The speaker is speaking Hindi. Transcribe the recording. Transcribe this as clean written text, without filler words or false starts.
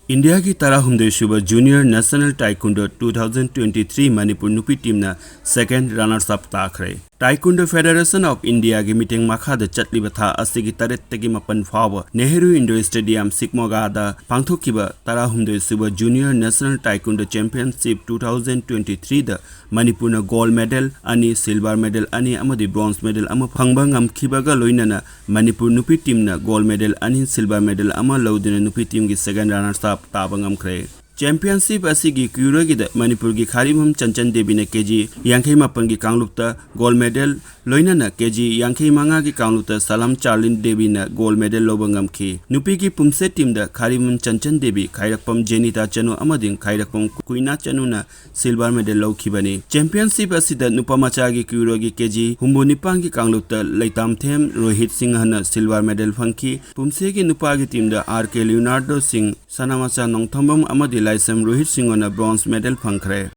इंडिया की तरह सुबह जूनियर नेशनल टाइकुंडो 2023 मणिपुर नुपी टीम सेकेंड रनर्स अप ताखरे। टाइकुंडो फेडरेशन ऑफ इंडिया की मीटिंग मखाद चटलिबा था असिगी तरेत्तगी मपन फाव नेहरू इंडोर स्टेडियम सिकमोगादा पांथोखिबा तरह सुबह जूनियर नेशनल टाइकुंडो चैंपियनशिप 2023 द मणिपुर गोल्ड मेडल अनि सिल्वर मेडल अनि अमदि ब्रोंज मेडल अमा फंगबा ngamखिबागा लोइनना मणिपुर नुपी टीम गोल्ड मेडल अनि सिल्वर मेडल अमा लौदिना नुपी टीम की सेकेंड रनर्स अप ताबा ngamkhre। चैंपियनशिप असिगी क्यूरोगी मणिपुर की खारिमम चंचन देवी ने केजी यांखई मापन की कांगलुप गोल्ड मेडल लोइनना केजी यांखई मंगा की कांगलुप सलाम चार्लिन देवी ने गोल्ड मेडल लोबंगमखी। नुपी की पुमसे टीम खारिमम चंचन देवी खाइरकपम जेनिता चनु अमदिन खाइरकपम कुइना चनु न सिल्वर मेडल लौखिबनी। चैंपियनशिप असिद नुपा मचा की क्यूरोगी केजी हुम्बो निपान की कांगलुप लैताम थेम रोहित सिंह हन सिल्वर मेडल फंखी। पुमसे की नुपा की team R K Leonardo Singh Sanamcha Nongthombam अमदि लाइसम रोहित सिंह ब्रोंज मेडल फंखरे।